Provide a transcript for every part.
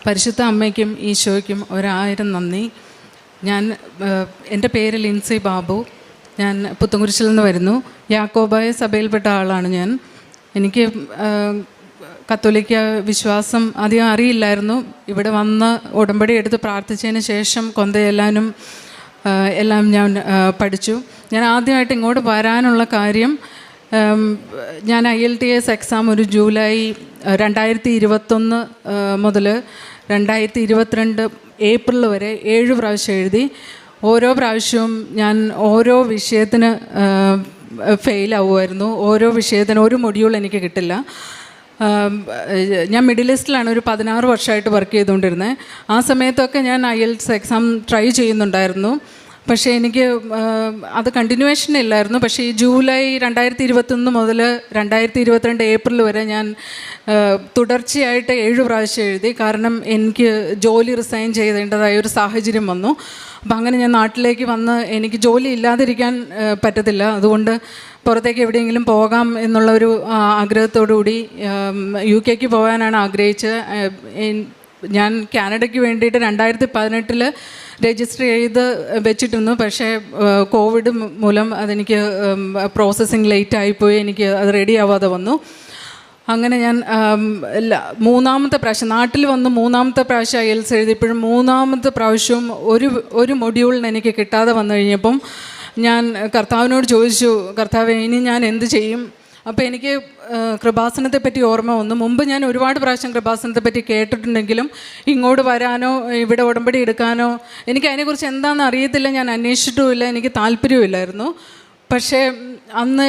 പരിശുദ്ധ അമ്മയ്ക്കും ഈശോയ്ക്കും 1000 നന്ദി. എൻ്റെ പേര് ലിൻസി ബാബു. ഞാൻ പുത്തൻകുരിശിൽ നിന്ന് വരുന്നു. യാക്കോബായ സഭയിൽപ്പെട്ട ആളാണ് ഞാൻ. എനിക്ക് കത്തോലിക്ക വിശ്വാസം അധികം അറിയില്ലായിരുന്നു. ഇവിടെ വന്ന് ഉടമ്പടി എടുത്ത് പ്രാർത്ഥിച്ചതിന് ശേഷം കൊന്തയെല്ലാനും എല്ലാം ഞാൻ പഠിച്ചു. ഞാൻ ആദ്യമായിട്ട് ഇങ്ങോട്ട് വരാനുള്ള കാര്യം, ഞാൻ IELTS എക്സാം ഒരു ജൂലൈ 2021 മുതൽ 2022 ഏപ്രിൽ വരെ 7 പ്രാവശ്യം എഴുതി. ഓരോ പ്രാവശ്യവും ഞാൻ ഓരോ വിഷയത്തിന് ഫെയിലാവുമായിരുന്നു. ഓരോ വിഷയത്തിന് ഒരു മൊഡ്യൂൾ എനിക്ക് കിട്ടില്ല. ഞാൻ മിഡിൽ ഈസ്റ്റിലാണ് ഒരു 16 വർഷമായിട്ട് വർക്ക് ചെയ്തുകൊണ്ടിരുന്നത്. ആ സമയത്തൊക്കെ ഞാൻ IELTS എക്സാം ട്രൈ ചെയ്യുന്നുണ്ടായിരുന്നു. പക്ഷേ എനിക്ക് അത് കണ്ടിന്യൂവേഷൻ ഇല്ലായിരുന്നു. പക്ഷേ ഈ ജൂലൈ 2021 മുതൽ 2022 ഏപ്രിൽ വരെ ഞാൻ തുടർച്ചയായിട്ട് 7 പ്രാവശ്യം എഴുതി. കാരണം എനിക്ക് ജോലി റിസൈൻ ചെയ്തേണ്ടതായ ഒരു സാഹചര്യം വന്നു. അപ്പം അങ്ങനെ ഞാൻ നാട്ടിലേക്ക് വന്ന് എനിക്ക് ജോലി ഇല്ലാതിരിക്കാൻ പറ്റത്തില്ല. അതുകൊണ്ട് പുറത്തേക്ക് എവിടെയെങ്കിലും പോകാം എന്നുള്ളൊരു ആഗ്രഹത്തോടുകൂടി UK പോകാനാണ് ആഗ്രഹിച്ചത്. ഞാൻ കാനഡയ്ക്ക് വേണ്ടിയിട്ട് 2018 രജിസ്റ്റർ ചെയ്ത് വെച്ചിട്ടിരുന്നു. പക്ഷേ കോവിഡ് മൂലം അതെനിക്ക് പ്രോസസ്സിങ് ലേറ്റ് ആയിപ്പോയി. എനിക്ക് അത് റെഡി ആവാതെ വന്നു. അങ്ങനെ ഞാൻ മൂന്നാമത്തെ പ്രാവശ്യം നാട്ടിൽ വന്ന് 3ാമത്തെ പ്രാവശ്യം IELTS എഴുതിയപ്പോഴും 3ാമത്തെ പ്രാവശ്യവും ഒരു മൊഡ്യൂളിന് എനിക്ക് കിട്ടാതെ വന്നു കഴിഞ്ഞപ്പം ഞാൻ കർത്താവിനോട് ചോദിച്ചു, കർത്താവേ ഇനി ഞാൻ എന്ത് ചെയ്യും? അപ്പോൾ എനിക്ക് കൃപാസനത്തെ പറ്റി ഓർമ്മ വന്നു. മുമ്പ് ഞാൻ ഒരുപാട് പ്രാവശ്യം കൃപാസനത്തെ പറ്റി കേട്ടിട്ടുണ്ടെങ്കിലും ഇങ്ങോട്ട് വരാനോ ഇവിടെ ഉടമ്പടി എടുക്കാനോ എനിക്ക് അതിനെക്കുറിച്ച് എന്താണെന്ന് അറിയത്തില്ല. ഞാൻ അന്വേഷിച്ചിട്ടുമില്ല, എനിക്ക് താല്പര്യമില്ലായിരുന്നു. പക്ഷേ അന്ന്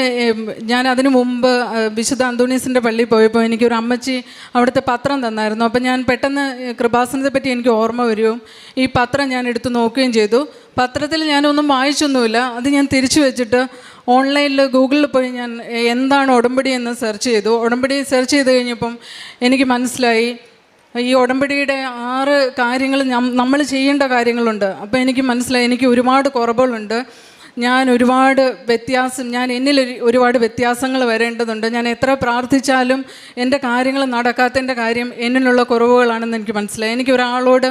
ഞാൻ അതിനു മുമ്പ് വിശുദ്ധ അന്തോണീസിൻ്റെ പള്ളിയിൽ പോയപ്പോൾ എനിക്കൊരു അമ്മച്ചി അവിടുത്തെ പത്രം തന്നായിരുന്നു. അപ്പം ഞാൻ പെട്ടെന്ന് കൃപാസനത്തെ പറ്റി എനിക്ക് ഓർമ്മ വരികയും ഈ പത്രം ഞാൻ എടുത്ത് നോക്കുകയും ചെയ്തു. പത്രത്തിൽ ഞാനൊന്നും വായിച്ചൊന്നുമില്ല. അത് ഞാൻ തിരിച്ചു വെച്ചിട്ട് ഓൺലൈനിൽ ഗൂഗിളിൽ പോയി ഞാൻ എന്താണ് ഉടമ്പടി എന്ന് സെർച്ച് ചെയ്തു. ഉടമ്പടി സെർച്ച് ചെയ്ത് കഴിഞ്ഞപ്പം എനിക്ക് മനസ്സിലായി ഈ ഉടമ്പടിയുടെ 6 കാര്യങ്ങൾ നമ്മൾ ചെയ്യേണ്ട കാര്യങ്ങളുണ്ട്. അപ്പോൾ എനിക്ക് മനസ്സിലായി എനിക്ക് ഒരുപാട് കുറവുകളുണ്ട്. ഞാൻ എന്നിൽ ഒരുപാട് വ്യത്യാസങ്ങൾ വരേണ്ടതുണ്ട്. ഞാൻ എത്ര പ്രാർത്ഥിച്ചാലും എൻ്റെ കാര്യങ്ങൾ നടക്കാത്തതിൻ്റെ കാര്യം എന്നിലുള്ള കുറവുകളാണെന്ന് എനിക്ക് മനസ്സിലായി. എനിക്ക് ഒരാളോട്,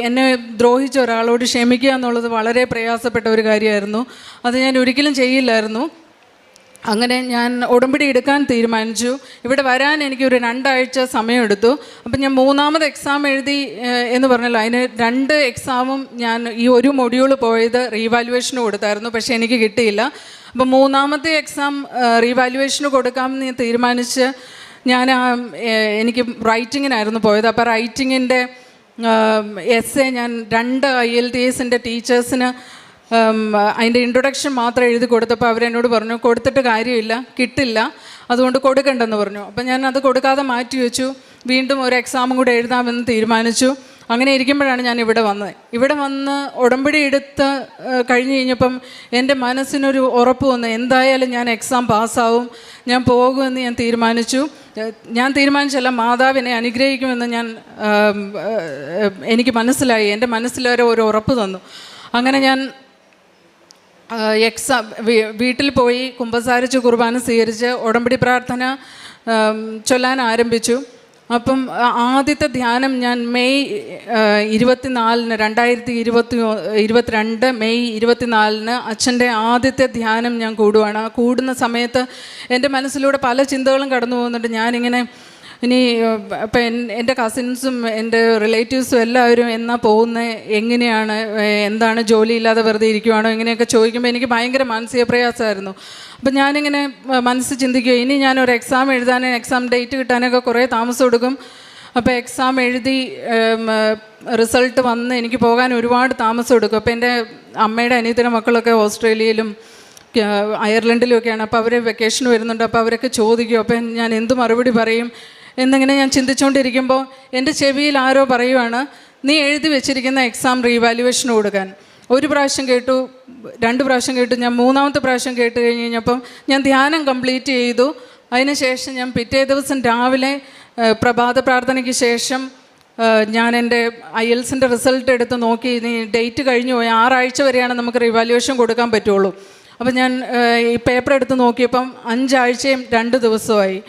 എന്നെ ദ്രോഹിച്ച ഒരാളോട് ക്ഷമിക്കുക എന്നുള്ളത് വളരെ പ്രയാസപ്പെട്ട ഒരു കാര്യമായിരുന്നു. അത് ഞാൻ ഒരിക്കലും ചെയ്യില്ലായിരുന്നു. അങ്ങനെ ഞാൻ ഉടമ്പടി എടുക്കാൻ തീരുമാനിച്ചു. ഇവിടെ വരാൻ എനിക്കൊരു 2 ആഴ്ച സമയമെടുത്തു. അപ്പം ഞാൻ 3ാമത് എക്സാം എഴുതി എന്ന് പറഞ്ഞല്ലോ, അതിന് 2 എക്സാമും ഞാൻ ഈ ഒരു മൊഡ്യൂൾ പോയത് റീവാലുവേഷന് കൊടുത്തായിരുന്നു. പക്ഷേ എനിക്ക് കിട്ടിയില്ല. അപ്പം 3ാമത്തെ എക്സാം റീവാലുവേഷന് കൊടുക്കാമെന്ന് ഞാൻ തീരുമാനിച്ച് എനിക്ക് റൈറ്റിങ്ങിനായിരുന്നു പോയത്. അപ്പോൾ റൈറ്റിങ്ങിൻ്റെ essay ഞാൻ 2 IELTSൻ്റെ ടീച്ചേഴ്സിന് അതിൻ്റെ ഇൻട്രൊഡക്ഷൻ മാത്രം എഴുതി കൊടുത്തപ്പോൾ അവരെന്നോട് പറഞ്ഞു കൊടുത്തിട്ട് കാര്യമില്ല, കിട്ടില്ല, അതുകൊണ്ട് കൊടുക്കണ്ടെന്ന് പറഞ്ഞു. അപ്പം ഞാൻ അത് കൊടുക്കാതെ മാറ്റി വെച്ചു. വീണ്ടും ഒരു എക്സാമും കൂടെ എഴുതാമെന്ന് തീരുമാനിച്ചു. അങ്ങനെ ഇരിക്കുമ്പോഴാണ് ഞാൻ ഇവിടെ വന്നത്. ഇവിടെ വന്ന് ഉടമ്പടി എടുത്ത് കഴിഞ്ഞ് കഴിഞ്ഞപ്പം എൻ്റെ മനസ്സിനൊരു ഉറപ്പ് വന്നു, എന്തായാലും ഞാൻ എക്സാം പാസ്സാവും, ഞാൻ പോകുമെന്ന് ഞാൻ തീരുമാനിച്ചു. ഞാൻ തീരുമാനിച്ചല്ല, മാതാവിനെ അനുഗ്രഹിക്കുമെന്ന് എനിക്ക് മനസ്സിലായി. എൻ്റെ മനസ്സിലൊരു ഉറപ്പ് തന്നു. അങ്ങനെ ഞാൻ വീട്ടിൽ പോയി കുമ്പസാരിച്ച് കുർബാന സ്വീകരിച്ച് ഉടമ്പടി പ്രാർത്ഥന ചൊല്ലാൻ ആരംഭിച്ചു. അപ്പം ആദ്യത്തെ ധ്യാനം ഞാൻ മെയ് 24 2022 മെയ് 24 അച്ഛൻ്റെ ആദ്യത്തെ ധ്യാനം ഞാൻ കൂടുവാണ്. ആ കൂടുന്ന സമയത്ത് എൻ്റെ മനസ്സിലൂടെ പല ചിന്തകളും കടന്നു പോകുന്നുണ്ട്. ഞാനിങ്ങനെ ഇനി ഇപ്പം എൻ്റെ കസിൻസും എൻ്റെ റിലേറ്റീവ്സും എല്ലാവരും എന്നാ പോകുന്നത്, എങ്ങനെയാണ്, എന്താണ്, ജോലിയില്ലാതെ വെറുതെ ഇരിക്കുവാണോ, ഇങ്ങനെയൊക്കെ ചോദിക്കുമ്പോൾ എനിക്ക് ഭയങ്കര മാനസിക പ്രയാസമായിരുന്നു. അപ്പം ഞാനിങ്ങനെ മനസ്സ് ചിന്തിക്കുക, ഇനി ഞാനൊരു എക്സാം എഴുതാനും എക്സാം ഡേറ്റ് കിട്ടാനൊക്കെ കുറേ താമസം എടുക്കും. അപ്പോൾ എക്സാം എഴുതി റിസൾട്ട് വന്ന് എനിക്ക് പോകാൻ ഒരുപാട് താമസം എടുക്കും. അപ്പോൾ എൻ്റെ അമ്മയുടെ അനിയത്തിൻ്റെ മക്കളൊക്കെ ഓസ്ട്രേലിയയിലും അയർലൻഡിലും ഒക്കെയാണ്. അപ്പോൾ അവർ വെക്കേഷൻ വരുന്നുണ്ട്. അപ്പോൾ അവരൊക്കെ ചോദിക്കും. അപ്പം ഞാൻ എന്ത് മറുപടി പറയും എന്നിങ്ങനെ ഞാൻ ചിന്തിച്ചുകൊണ്ടിരിക്കുമ്പോൾ എൻ്റെ ചെവിയിൽ ആരോ പറയുവാണ്, നീ എഴുതി വെച്ചിരിക്കുന്ന എക്സാം റീവാലുവേഷന് കൊടുക്കാൻ. 1 പ്രാവശ്യം കേട്ടു, 2 പ്രാവശ്യം കേട്ടു. ഞാൻ 3ാമത്തെ പ്രാവശ്യം കേട്ട് കഴിഞ്ഞപ്പം ഞാൻ ധ്യാനം കംപ്ലീറ്റ് ചെയ്തു. അതിനുശേഷം ഞാൻ പിറ്റേ ദിവസം രാവിലെ പ്രഭാത പ്രാർത്ഥനയ്ക്ക് ശേഷം ഞാൻ എൻ്റെ IELTSൻ്റെ റിസൾട്ട് എടുത്ത് നോക്കി. ഇനി ഡേറ്റ് കഴിഞ്ഞു പോയി, 6 ആഴ്ച വരെയാണ് നമുക്ക് റീവാലുവേഷൻ കൊടുക്കാൻ പറ്റുള്ളൂ. അപ്പം ഞാൻ ഈ പേപ്പർ എടുത്ത് നോക്കിയപ്പം 5 ആഴ്ചയും 2 ദിവസമായി.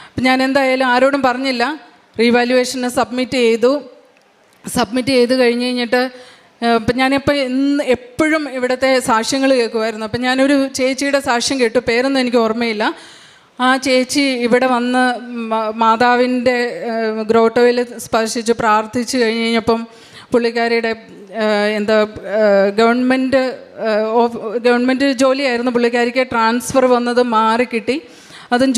അപ്പം ഞാൻ എന്തായാലും ആരോടും പറഞ്ഞില്ല, റീവാലുവേഷന് സബ്മിറ്റ് ചെയ്തു. സബ്മിറ്റ് ചെയ്ത് കഴിഞ്ഞ് കഴിഞ്ഞിട്ട് ഇപ്പം ഞാനിപ്പോൾ എപ്പോഴും ഇവിടുത്തെ സാക്ഷ്യങ്ങൾ കേൾക്കുമായിരുന്നു. അപ്പം ഞാനൊരു ചേച്ചിയുടെ സാക്ഷ്യം കേട്ടു, പേരൊന്നും എനിക്ക് ഓർമ്മയില്ല. ആ ചേച്ചി ഇവിടെ വന്ന് മാതാവിൻ്റെ ഗ്രോട്ടോയിൽ സ്പർശിച്ച് പ്രാർത്ഥിച്ച് കഴിഞ്ഞ് കഴിഞ്ഞപ്പം പുള്ളിക്കാരിയുടെ എന്താ ഗവൺമെൻറ് ജോലിയായിരുന്നു പുള്ളിക്കാരിക്ക്. ട്രാൻസ്ഫർ വന്നത് മാറിക്കിട്ടി. അതും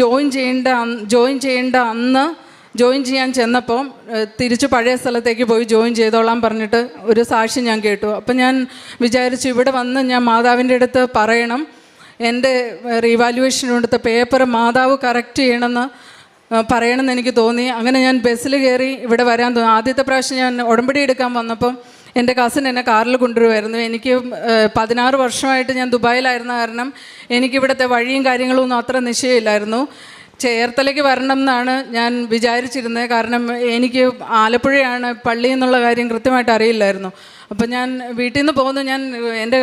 ജോയിൻ ചെയ്യാൻ ചെന്നപ്പോൾ തിരിച്ച് പഴയ സ്ഥലത്തേക്ക് പോയി ജോയിൻ ചെയ്തോളാൻ പറഞ്ഞിട്ട് ഒരു സാക്ഷി ഞാൻ കേട്ടു. അപ്പം ഞാൻ വിചാരിച്ചു ഇവിടെ വന്ന് ഞാൻ മാതാവിൻ്റെ അടുത്ത് പറയണം, എൻ്റെ റീവാലുവേഷൻ കൊടുത്ത പേപ്പർ മാതാവ് കറക്റ്റ് ചെയ്യണമെന്ന് പറയണമെന്ന് എനിക്ക് തോന്നി. അങ്ങനെ ഞാൻ ബസ്സിൽ കയറി ഇവിടെ വരാൻ തോന്നി. ആദ്യത്തെ പ്രാവശ്യം ഞാൻ ഉടമ്പടി എടുക്കാൻ വന്നപ്പം എൻ്റെ കസിൻ എന്നെ കാറിൽ കൊണ്ടുവരുമായിരുന്നു. എനിക്ക് 16 വർഷമായിട്ട് ഞാൻ ദുബായിലായിരുന്ന കാരണം എനിക്കിവിടുത്തെ വഴിയും കാര്യങ്ങളും ഒന്നും അത്ര നിശ്ചയമില്ലായിരുന്നു. ചേർത്തലയ്ക്ക് വരണം എന്നാണ് ഞാൻ വിചാരിച്ചിരുന്നത്. കാരണം എനിക്ക് ആലപ്പുഴയാണ് പള്ളി എന്നുള്ള കാര്യം കൃത്യമായിട്ട് അറിയില്ലായിരുന്നു. അപ്പം ഞാൻ വീട്ടിൽ നിന്ന് പോകുന്നു. ഞാൻ എൻ്റെ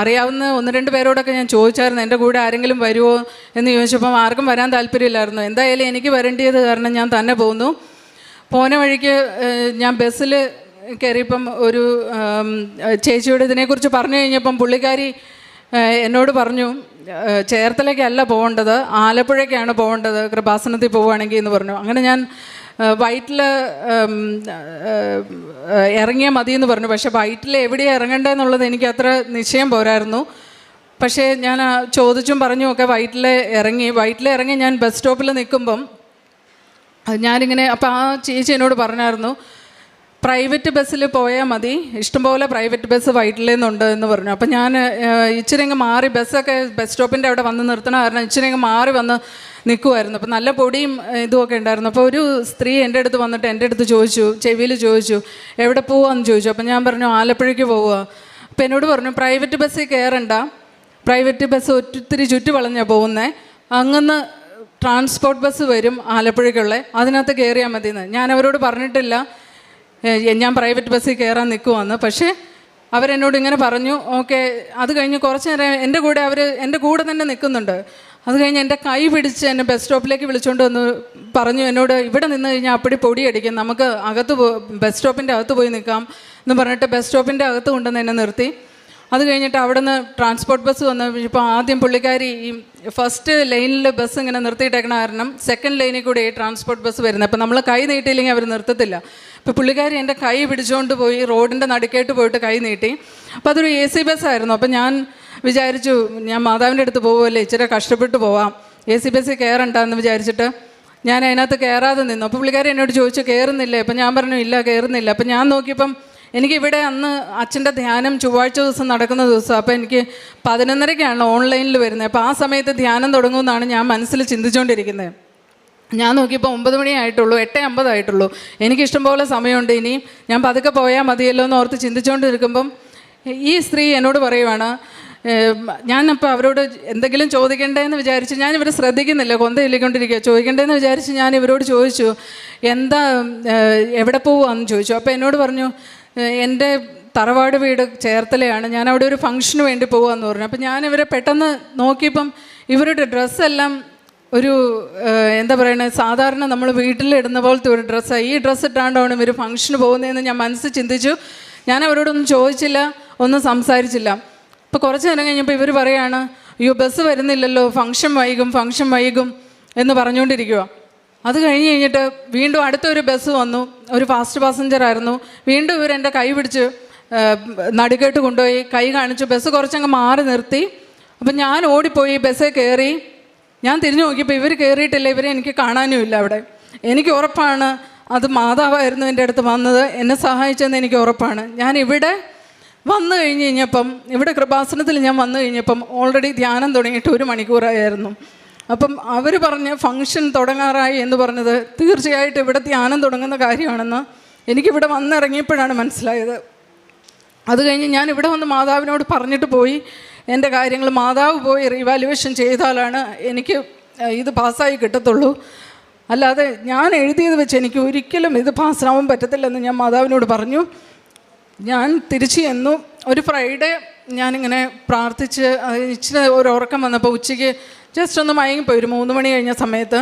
അറിയാവുന്ന 1-2 പേരോടൊക്കെ ഞാൻ ചോദിച്ചായിരുന്നു എൻ്റെ കൂടെ ആരെങ്കിലും വരുമോ എന്ന് ചോദിച്ചപ്പം ആർക്കും വരാൻ താല്പര്യമില്ലായിരുന്നു. എന്തായാലും എനിക്ക് വരേണ്ടിയത് കാരണം ഞാൻ തന്നെ പോകുന്നു. പോന വഴിക്ക് ഞാൻ ബസ്സിൽ കയറിയപ്പം ഒരു ചേച്ചിയോട് ഇതിനെക്കുറിച്ച് പറഞ്ഞു കഴിഞ്ഞപ്പം പുള്ളിക്കാരി എന്നോട് പറഞ്ഞു, ചേർത്തലയ്ക്കല്ല പോകേണ്ടത്, ആലപ്പുഴയ്ക്കാണ് പോകേണ്ടത് കൃപാസനത്തിൽ പോവുകയാണെങ്കിൽ എന്ന് പറഞ്ഞു. അങ്ങനെ ഞാൻ വൈറ്റിൽ ഇറങ്ങിയാൽ മതി എന്ന് പറഞ്ഞു. പക്ഷേ വൈറ്റിൽ എവിടെയാണ് ഇറങ്ങേണ്ടതെന്നുള്ളത് എനിക്ക് അത്ര നിശ്ചയം പോരായിരുന്നു. പക്ഷേ ഞാൻ ചോദിച്ചും പറഞ്ഞും ഒക്കെ വൈറ്റിൽ ഇറങ്ങി ഞാൻ ബസ് സ്റ്റോപ്പിൽ നിൽക്കുമ്പം ഞാനിങ്ങനെ അപ്പം ആ ചേച്ചി എന്നോട് പറഞ്ഞായിരുന്നു, പ്രൈവറ്റ് ബസ്സിൽ പോയാൽ മതി, ഇഷ്ടംപോലെ പ്രൈവറ്റ് ബസ് വൈറ്റിൽ നിന്നുണ്ട് എന്ന് പറഞ്ഞു. അപ്പം ഞാൻ ഇച്ചിരി അങ്ങ് മാറി, ബസ്സൊക്കെ ബസ് സ്റ്റോപ്പിൻ്റെ അവിടെ വന്ന് നിർത്തണ കാരണം ഇച്ചിരി അങ്ങ് മാറി വന്ന് നിൽക്കുമായിരുന്നു. അപ്പം നല്ല പൊടിയും ഇതുമൊക്കെ ഉണ്ടായിരുന്നു. അപ്പോൾ ഒരു സ്ത്രീ എൻ്റെ അടുത്ത് വന്നിട്ട് എൻ്റെ അടുത്ത് ചോദിച്ചു, ചെവിയിൽ ചോദിച്ചു, എവിടെ പോവാന്ന് ചോദിച്ചു. അപ്പം ഞാൻ പറഞ്ഞു ആലപ്പുഴയ്ക്ക് പോവുക. അപ്പം എന്നോട് പറഞ്ഞു പ്രൈവറ്റ് ബസ്സിൽ കയറണ്ട, പ്രൈവറ്റ് ബസ് ഒത്തിരി ചുറ്റി വളഞ്ഞാണ് പോകുന്നത്, അങ്ങനെ ട്രാൻസ്പോർട്ട് ബസ് വരും ആലപ്പുഴയ്ക്കുള്ള, അതിനകത്ത് കയറിയാൽ മതിയെന്ന്. ഞാൻ അവരോട് പറഞ്ഞിട്ടില്ല ഞാൻ പ്രൈവറ്റ് ബസ്സിൽ കയറാൻ നിൽക്കുവാന്ന്. പക്ഷേ അവരെന്നോട് ഇങ്ങനെ പറഞ്ഞു. ഓക്കെ. അത് കഴിഞ്ഞ് കുറച്ച് നേരം എൻ്റെ കൂടെ തന്നെ നിൽക്കുന്നുണ്ട്. അത് കഴിഞ്ഞ് എൻ്റെ കൈ പിടിച്ച് എന്നെ ബസ് സ്റ്റോപ്പിലേക്ക് വിളിച്ചുകൊണ്ട് വന്ന് പറഞ്ഞു എന്നോട്, ഇവിടെ നിന്ന് കഴിഞ്ഞാൽ അപ്പടി പൊടിയടിക്കും, നമുക്ക് ബസ് സ്റ്റോപ്പിൻ്റെ അകത്ത് പോയി നിൽക്കാം എന്ന് പറഞ്ഞിട്ട് ബസ് സ്റ്റോപ്പിൻ്റെ അകത്ത് കൊണ്ടുവന്ന് എന്നെ നിർത്തി. അത് കഴിഞ്ഞിട്ട് അവിടെ നിന്ന് ട്രാൻസ്പോർട്ട് ബസ് വന്ന് ഇപ്പോൾ ആദ്യം പുള്ളിക്കാരി ഈ ഫസ്റ്റ് ലൈനിൽ ബസ് ഇങ്ങനെ നിർത്തിയിട്ടേക്കണ കാരണം സെക്കൻഡ് ലൈനിൽ കൂടി ഈ ട്രാൻസ്പോർട്ട് ബസ് വരുന്നത്. അപ്പോൾ നമ്മൾ കൈ നീട്ടിയില്ലെങ്കിൽ അവർ നിർത്തത്തില്ല. ഇപ്പോൾ പുള്ളിക്കാരി എൻ്റെ കൈ പിടിച്ചുകൊണ്ട് പോയി റോഡിൻ്റെ നടുക്കേട്ട് പോയിട്ട് കൈ നീട്ടി. അപ്പോൾ അതൊരു AC ബസ്സായിരുന്നു. അപ്പോൾ ഞാൻ വിചാരിച്ചു ഞാൻ മാതാവിൻ്റെ അടുത്ത് പോകുമല്ലേ, ഇച്ചിരി കഷ്ടപ്പെട്ട് പോവാം, AC ബസ്സിൽ കയറണ്ടെന്ന് വിചാരിച്ചിട്ട് ഞാൻ അതിനകത്ത് കയറാതെ നിന്നു. അപ്പോൾ പുള്ളിക്കാരി എന്നോട് ചോദിച്ചു കയറുന്നില്ലേ? അപ്പം ഞാൻ പറഞ്ഞു ഇല്ല കയറുന്നില്ല. അപ്പം ഞാൻ നോക്കിയപ്പം എനിക്കിവിടെ അന്ന് അച്ഛൻ്റെ ധ്യാനം ചൊവ്വാഴ്ച ദിവസം നടക്കുന്ന ദിവസം. അപ്പോൾ എനിക്ക് 11:30-ക്കാണ് ഓൺലൈനിൽ വരുന്നത്. അപ്പോൾ ആ സമയത്ത് ധ്യാനം തുടങ്ങുമെന്നാണ് ഞാൻ മനസ്സിൽ ചിന്തിച്ചുകൊണ്ടിരിക്കുന്നത്. ഞാൻ നോക്കിയപ്പോൾ 9 മണിയായിട്ടുള്ളൂ, 8:50 ആയിട്ടുള്ളൂ. എനിക്കിഷ്ടംപോലെ സമയമുണ്ട്, ഇനിയും ഞാൻ പതുക്കെ പോയാൽ മതിയല്ലോ എന്ന് ഓർത്ത് ചിന്തിച്ചുകൊണ്ട് നിൽക്കുമ്പം ഈ സ്ത്രീ എന്നോട് പറയുവാണ്, ഞാനപ്പോൾ അവരോട് എന്തെങ്കിലും ചോദിക്കണ്ടേന്ന് വിചാരിച്ച് ഞാൻ ഇവരെ ശ്രദ്ധിക്കുന്നില്ല, കൊന്തയില്ലിക്കൊണ്ടിരിക്കുക, ചോദിക്കണ്ടേന്ന് വിചാരിച്ച് ഞാൻ ഇവരോട് ചോദിച്ചു എന്താ എവിടെ പോവാന്ന് ചോദിച്ചു. അപ്പോൾ എന്നോട് പറഞ്ഞു എൻ്റെ തറവാട് വീട് ചേർത്തലയാണ്, ഞാൻ അവിടെ ഒരു ഫംഗ്ഷന് വേണ്ടി പോകാമെന്ന് പറഞ്ഞു. അപ്പം ഞാൻ ഇവരെ പെട്ടെന്ന് നോക്കിയപ്പം ഇവരുടെ ഡ്രസ്സെല്ലാം ഒരു എന്താ പറയുന്നത്, സാധാരണ നമ്മൾ വീട്ടിലിടുന്ന പോലത്തെ ഒരു ഡ്രസ്സാണ്. ഈ ഡ്രസ്സ് ഇട്ടാണ്ടാണ് ഇവർ ഫംഗ്ഷന് പോകുന്നതെന്ന് ഞാൻ മനസ്സിൽ ചിന്തിച്ചു. ഞാൻ അവരോടൊന്നും ചോദിച്ചില്ല, ഒന്നും സംസാരിച്ചില്ല. അപ്പോൾ കുറച്ച് നേരം കഴിഞ്ഞപ്പോൾ ഇവർ പറയുകയാണ്, അയ്യോ ബസ് വരുന്നില്ലല്ലോ, ഫംഗ്ഷൻ വൈകും എന്ന് പറഞ്ഞുകൊണ്ടിരിക്കുക. അത് കഴിഞ്ഞിട്ട് വീണ്ടും അടുത്തൊരു ബസ് വന്നു, ഒരു ഫാസ്റ്റ് പാസഞ്ചറായിരുന്നു. വീണ്ടും ഇവരെൻ്റെ കൈ പിടിച്ച് നടുക്കേട്ട് കൊണ്ടുപോയി കൈ കാണിച്ചു, ബസ് കുറച്ചങ്ങ് മാറി നിർത്തി. അപ്പം ഞാൻ ഓടിപ്പോയി ബസ്സിൽ കയറി. ഞാൻ തിരിഞ്ഞു നോക്കിയപ്പോൾ ഇവർ കയറിയിട്ടില്ല, ഇവരെ എനിക്ക് കാണാനുമില്ല അവിടെ. എനിക്ക് ഉറപ്പാണ് അത് മാതാവായിരുന്നു എൻ്റെ അടുത്ത് വന്നത്, എന്നെ സഹായിച്ചെന്ന് എനിക്ക് ഉറപ്പാണ്. ഞാൻ ഇവിടെ വന്നു കഴിഞ്ഞപ്പം, ഇവിടെ കൃപാസനത്തിൽ ഞാൻ വന്നു കഴിഞ്ഞപ്പം ഓൾറെഡി ധ്യാനം തുടങ്ങിയിട്ട് 1 മണിക്കൂറായിരുന്നു. അപ്പം അവർ പറഞ്ഞ് ഫംഗ്ഷൻ തുടങ്ങാറായി എന്ന് പറഞ്ഞത് തീർച്ചയായിട്ടും ഇവിടെ ധ്യാനം തുടങ്ങുന്ന കാര്യമാണെന്ന് എനിക്കിവിടെ വന്നിറങ്ങിയപ്പോഴാണ് മനസ്സിലായത്. അത് കഴിഞ്ഞ് ഞാൻ ഇവിടെ വന്ന് മാതാവിനോട് പറഞ്ഞിട്ട് പോയി എൻ്റെ കാര്യങ്ങൾ. മാതാവ് പോയി റിവാലുവേഷൻ ചെയ്താലാണ് എനിക്ക് ഇത് പാസ്സായി കിട്ടത്തുള്ളൂ, അല്ലാതെ ഞാൻ എഴുതിയത് വെച്ച് എനിക്ക് ഒരിക്കലും ഇത് പാസ്സാവാൻ പറ്റത്തില്ലെന്ന് ഞാൻ മാതാവിനോട് പറഞ്ഞു. ഞാൻ തിരിച്ചു ചെന്നു. ഒരു ഫ്രൈഡേ ഞാനിങ്ങനെ പ്രാർത്ഥിച്ച് ഇച്ചിരി ഒരു ഉറക്കം വന്നപ്പോൾ ഉച്ചയ്ക്ക് ജസ്റ്റ് ഒന്ന് മയങ്ങിപ്പോയി. ഒരു 3 മണി കഴിഞ്ഞ സമയത്ത്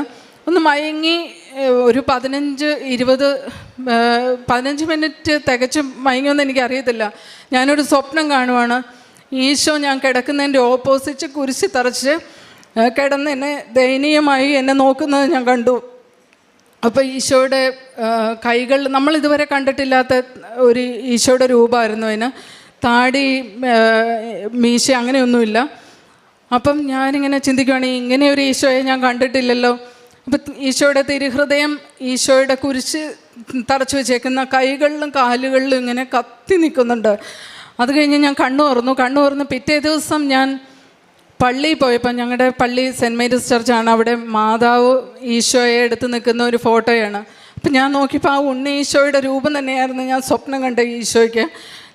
ഒന്ന് മയങ്ങി ഒരു 15 മിനിറ്റ് തികച്ചും മയങ്ങുമെന്ന് എനിക്കറിയത്തില്ല. ഞാനൊരു സ്വപ്നം കാണുവാണ്. ഈശോ ഞാൻ കിടക്കുന്നതിൻ്റെ ഓപ്പോസിറ്റ് കുരിശി തറച്ച് കിടന്ന് എന്നെ ദയനീയമായി എന്നെ നോക്കുന്നത് ഞാൻ കണ്ടു. അപ്പോൾ ഈശോയുടെ കൈകൾ നമ്മളിതുവരെ കണ്ടിട്ടില്ലാത്ത ഒരു ഈശോയുടെ രൂപമായിരുന്നു. അതിന് താടി മീശ അങ്ങനെയൊന്നുമില്ല. അപ്പം ഞാനിങ്ങനെ ചിന്തിക്കുകയാണ്, ഇങ്ങനെ ഒരു ഈശോയെ ഞാൻ കണ്ടിട്ടില്ലല്ലോ. അപ്പം ഈശോയുടെ തിരുഹൃദയം ഈശോയുടെ കുരിശ് തറച്ചു വെച്ചേക്കുന്ന കൈകളിലും കാലുകളിലും ഇങ്ങനെ കത്തി നിൽക്കുന്നുണ്ട്. അത് കഴിഞ്ഞ് ഞാൻ കണ്ണു തുറന്ന് പിറ്റേ ദിവസം ഞാൻ പള്ളിയിൽ പോയപ്പോൾ, ഞങ്ങളുടെ പള്ളി സെൻറ്റ് മേരീസ് ചർച്ചാണ്, അവിടെ മാതാവ് ഈശോയെ എടുത്ത് നിൽക്കുന്ന ഒരു ഫോട്ടോയാണ്. അപ്പം ഞാൻ നോക്കിയപ്പോൾ ആ ഉണ്ണി ഈശോയുടെ രൂപം തന്നെയായിരുന്നു ഞാൻ സ്വപ്നം കണ്ട ഈശോയ്ക്ക്.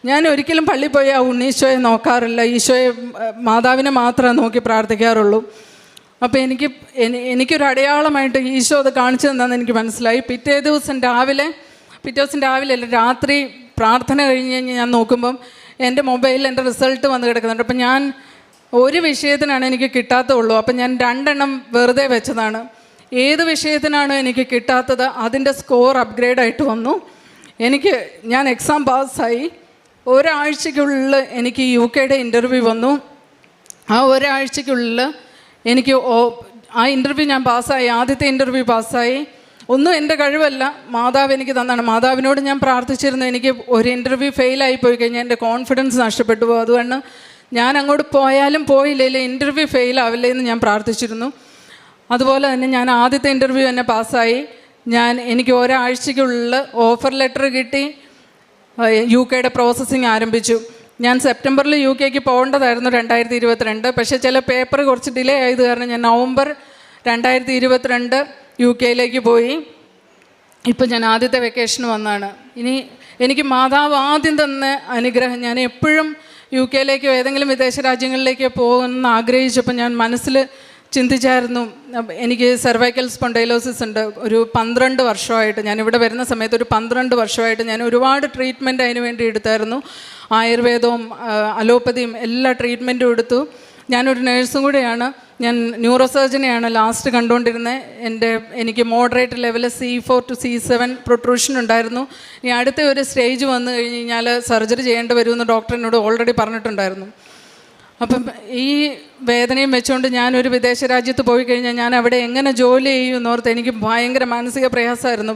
ഞാൻ ഒരിക്കലും പള്ളിയിൽ പോയി ആ ഉണ്ണീശോയെ നോക്കാറില്ല. ഈശോയെ, മാതാവിനെ മാത്രമേ നോക്കി പ്രാർത്ഥിക്കാറുള്ളൂ. അപ്പോൾ എനിക്കൊരു അടയാളമായിട്ട് ഈശോ അത് കാണിച്ചു തന്നാന്ന് എനിക്ക് മനസ്സിലായി. പിറ്റേ ദിവസം രാവിലെ അല്ല, രാത്രി പ്രാർത്ഥന കഴിഞ്ഞ് ഞാൻ നോക്കുമ്പം എൻ്റെ മൊബൈലിൽ എൻ്റെ റിസൾട്ട് വന്ന് കിടക്കുന്നുണ്ട്. അപ്പം ഞാൻ ഒരു വിഷയത്തിനാണ് എനിക്ക് കിട്ടാത്തുള്ളൂ. അപ്പം ഞാൻ 2 എണ്ണം വെറുതെ വെച്ചതാണ്. ഏത് വിഷയത്തിനാണോ എനിക്ക് കിട്ടാത്തത് അതിൻ്റെ സ്കോർ അപ്ഗ്രേഡായിട്ട് വന്നു. ഞാൻ എക്സാം പാസ്സായി. ഒരാഴ്ചയ്ക്കുള്ളിൽ എനിക്ക് UK ഇൻ്റർവ്യൂ വന്നു. ആ ഒരാഴ്ചയ്ക്കുള്ളിൽ എനിക്ക് ആ ഇൻ്റർവ്യൂ ഞാൻ പാസ്സായി. ആദ്യത്തെ ഇൻ്റർവ്യൂ പാസ്സായി. ഒന്നും എൻ്റെ കഴിവല്ല, മാതാവ് എനിക്ക് തന്നാണ്. മാതാവിനോട് ഞാൻ പ്രാർത്ഥിച്ചിരുന്നു, എനിക്ക് ഒരു ഇൻ്റർവ്യൂ ഫെയിലായി പോയി കഴിഞ്ഞാൽ എൻ്റെ കോൺഫിഡൻസ് നഷ്ടപ്പെട്ടു പോകും. അതുകൊണ്ട് ഞാൻ അങ്ങോട്ട് പോയാലും പോയില്ലേ ഇൻ്റർവ്യൂ ഫെയിലാവില്ലേ എന്ന് ഞാൻ പ്രാർത്ഥിച്ചിരുന്നു. അതുപോലെ തന്നെ ഞാൻ ആദ്യത്തെ ഇൻ്റർവ്യൂ തന്നെ പാസ്സായി. എനിക്ക് ഒരാഴ്ചയ്ക്കുള്ളിൽ ഓഫർ ലെറ്റർ കിട്ടി. UK പ്രോസസ്സിങ് ആരംഭിച്ചു. ഞാൻ സെപ്റ്റംബറിൽ UK പോകേണ്ടതായിരുന്നു 2022. പക്ഷേ ചില പേപ്പർ കുറച്ച് ഡിലേ ആയത് കാരണം ഞാൻ നവംബർ 2022 UK പോയി. ഇപ്പം ഞാൻ ആദ്യത്തെ വെക്കേഷന് വന്നാണ്. എനിക്ക് മാതാവ് ആദ്യം തന്ന അനുഗ്രഹം, ഞാൻ എപ്പോഴും UK ഏതെങ്കിലും വിദേശ രാജ്യങ്ങളിലേക്ക് പോകുമെന്ന് ആഗ്രഹിച്ചപ്പോൾ ഞാൻ മനസ്സിൽ ചിന്തിച്ചായിരുന്നു. എനിക്ക് സെർവൈക്കൽ സ്പോണ്ടൈലോസിസ് ഉണ്ട്. ഒരു 12 വർഷമായിട്ട്, ഞാനിവിടെ വരുന്ന സമയത്ത് ഒരു 12 വർഷമായിട്ട് ഞാൻ ഒരുപാട് ട്രീറ്റ്മെൻറ്റ് അതിന് വേണ്ടി എടുത്തായിരുന്നു. ആയുർവേദവും അലോപ്പതിയും എല്ലാ ട്രീറ്റ്മെൻറ്റും എടുത്തു. ഞാനൊരു നേഴ്സും കൂടെയാണ്. ഞാൻ ന്യൂറോ സർജനെയാണ് ലാസ്റ്റ് കണ്ടുകൊണ്ടിരുന്നത്. എനിക്ക് moderate level C4 to C7 protrusion ഉണ്ടായിരുന്നു. ഇനി അടുത്ത ഒരു സ്റ്റേജ് വന്നു കഴിഞ്ഞ് കഴിഞ്ഞാൽ സർജറി ചെയ്യേണ്ടി വരുമെന്ന് ഡോക്ടർ എന്നോട് ഓൾറെഡി പറഞ്ഞിട്ടുണ്ടായിരുന്നു. അപ്പം ഈ വേദനയും വെച്ചുകൊണ്ട് ഞാനൊരു വിദേശ രാജ്യത്ത് പോയി കഴിഞ്ഞാൽ ഞാൻ അവിടെ എങ്ങനെ ജോലി ചെയ്യുമെന്നോർത്ത് എനിക്ക് ഭയങ്കര മാനസിക പ്രയാസമായിരുന്നു.